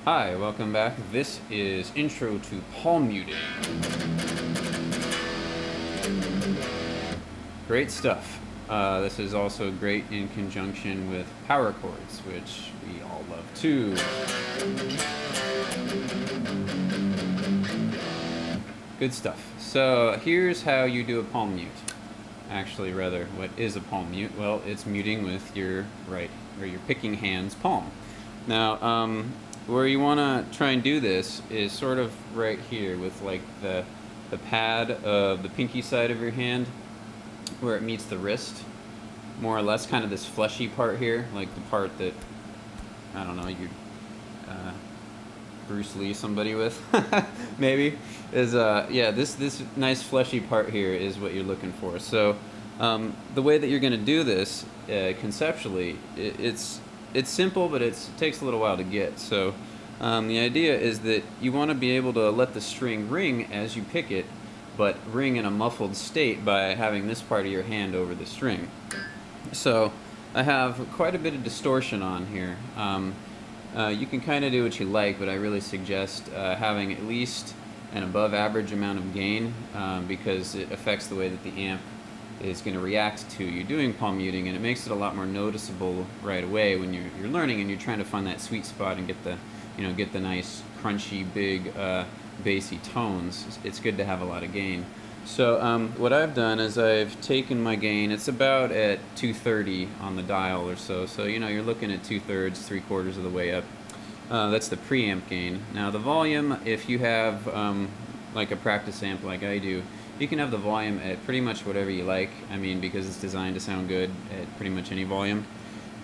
Hi, welcome back. This is Intro to Palm Muting. Great stuff. This is also great in conjunction with power chords, which we all love too. Good stuff. So here's how you do a palm mute. Actually, rather, what is a palm mute? Well, it's muting with your right, or your picking hand's palm. Now, where you want to try and do this is sort of right here with like the pad of the pinky side of your hand where it meets the wrist, more or less, kind of this fleshy part here, like the part that, I don't know, you'd Bruce Lee somebody with, maybe, is, yeah, this nice fleshy part here is what you're looking for. So the way that you're going to do this, conceptually, it's simple, but it takes a little while to get. So the idea is that you want to be able to let the string ring as you pick it, but ring in a muffled state by having this part of your hand over the string. So I have quite a bit of distortion on here. You can kind of do what you like, but I really suggest having at least an above average amount of gain because it affects the way that the amp is going to react to you doing palm muting, and it makes it a lot more noticeable right away when you're learning and you're trying to find that sweet spot and get the nice crunchy big bassy tones. It's good to have a lot of gain. So what I've done is I've taken my gain, it's about at 230 on the dial or so, so you're looking at 2/3, 3/4 of the way up. That's the preamp gain. Now the volume, if you have like a practice amp like I do, you can have the volume at pretty much whatever you like, I mean, because it's designed to sound good at pretty much any volume.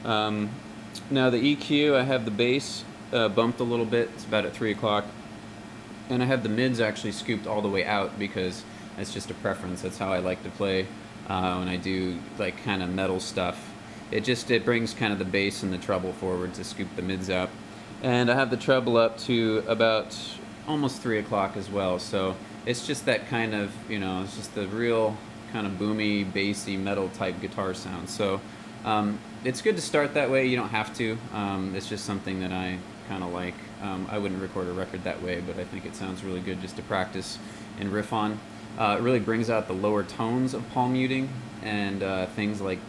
Now the EQ, I have the bass bumped a little bit, it's about at 3 o'clock, and I have the mids actually scooped all the way out because it's just a preference. That's how I like to play when I do like kind of metal stuff. It brings kind of the bass and the treble forward to scoop the mids out. And I have the treble up to about almost 3 o'clock as well. So it's just that kind of, it's just the real kind of boomy, bassy, metal type guitar sound. So it's good to start that way. You don't have to. It's just something that I kind of like. I wouldn't record a record that way, but I think it sounds really good just to practice and riff on. It really brings out the lower tones of palm muting and things like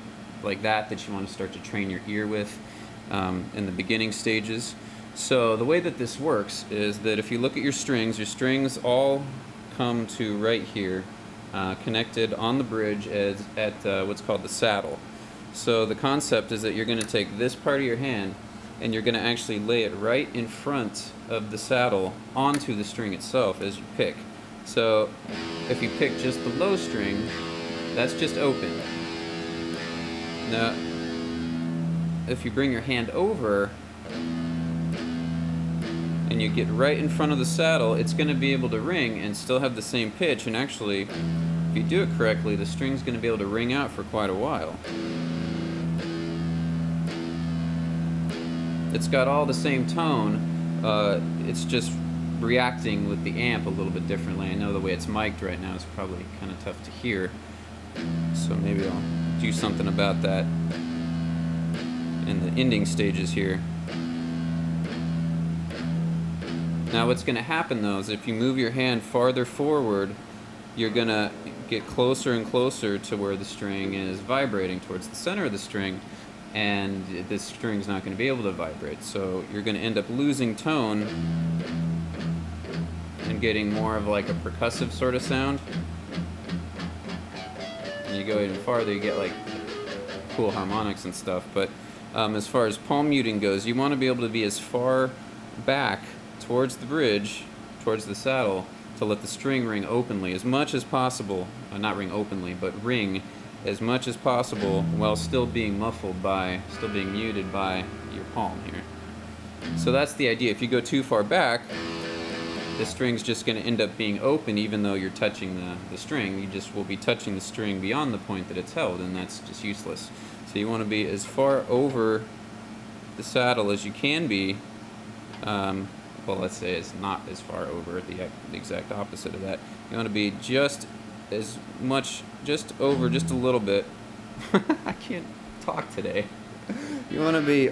that you want to start to train your ear with in the beginning stages. So the way that this works is that if you look at your strings all come to right here, connected on the bridge at what's called the saddle. So the concept is that you're going to take this part of your hand and you're going to actually lay it right in front of the saddle onto the string itself as you pick. So if you pick just the low string, that's just open. Now, if you bring your hand over and you get right in front of the saddle, it's going to be able to ring and still have the same pitch, and actually, if you do it correctly, the string's going to be able to ring out for quite a while. It's got all the same tone, it's just reacting with the amp a little bit differently. I know the way it's mic'd right now is probably kind of tough to hear, so maybe I'll do something about that in the ending stages here. Now what's going to happen though is if you move your hand farther forward, you're going to get closer and closer to where the string is vibrating towards the center of the string, and this string's not going to be able to vibrate, so you're going to end up losing tone and getting more of like a percussive sort of sound. And you go even farther, you get like cool harmonics and stuff. But as far as palm muting goes, you want to be able to be as far back towards the bridge, towards the saddle, to let the string ring openly as much as possible. Not ring openly, but ring as much as possible while still being muffled by, still being muted by your palm here. So that's the idea. If you go too far back, the string's just going to end up being open even though you're touching the string. You just will be touching the string beyond the point that it's held, and that's just useless. So you want to be as far over the saddle as you can be. Well, let's say it's not as far over, the exact opposite of that. You want to be just as much, just over, just a little bit. I can't talk today. You want to be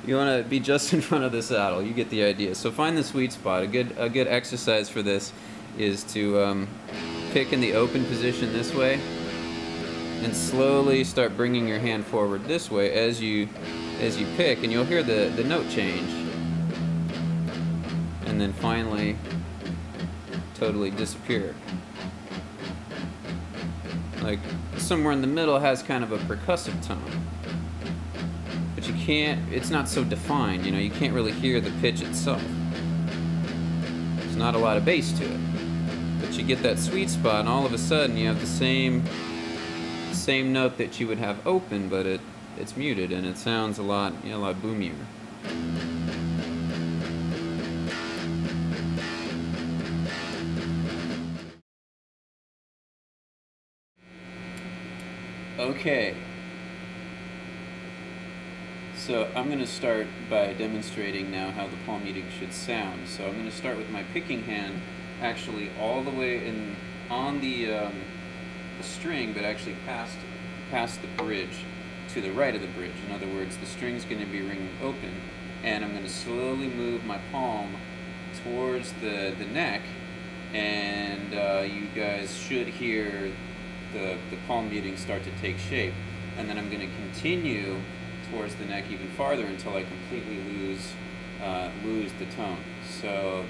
You want to be just in front of the saddle. You get the idea. So find the sweet spot. A good exercise for this is to pick in the open position this way, and slowly start bringing your hand forward this way as you pick, and you'll hear the note change. And then finally totally disappear. Like somewhere in the middle has kind of a percussive tone. But you can't, it's not so defined, you know, you can't really hear the pitch itself. There's not a lot of bass to it. But you get that sweet spot, and all of a sudden you have the same note that you would have open, but it's muted, and it sounds a lot boomier. Okay. So I'm going to start by demonstrating now how the palm muting should sound. So I'm going to start with my picking hand actually all the way in on the string, but actually past the bridge to the right of the bridge. In other words, the string's going to be ringing open, and I'm going to slowly move my palm towards the neck, and you guys should hear the palm muting start to take shape. And then I'm going to continue towards the neck even farther until I completely lose the tone. So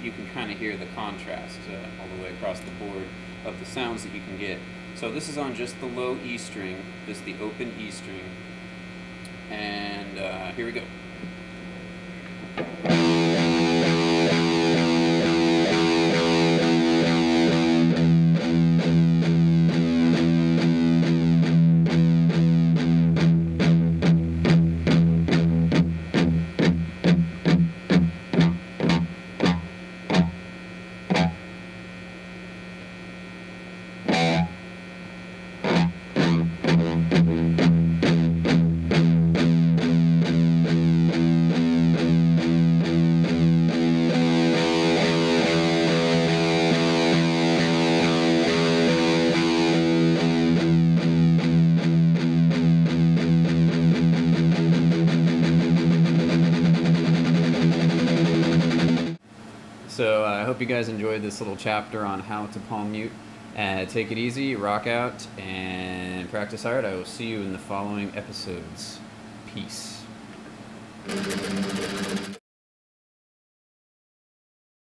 you can kind of hear the contrast all the way across the board of the sounds that you can get. So this is on just the low E string, this is the open E string, and here we go. So I hope you guys enjoyed this little chapter on how to palm mute. Take it easy, rock out, and practice hard. I will see you in the following episodes. Peace.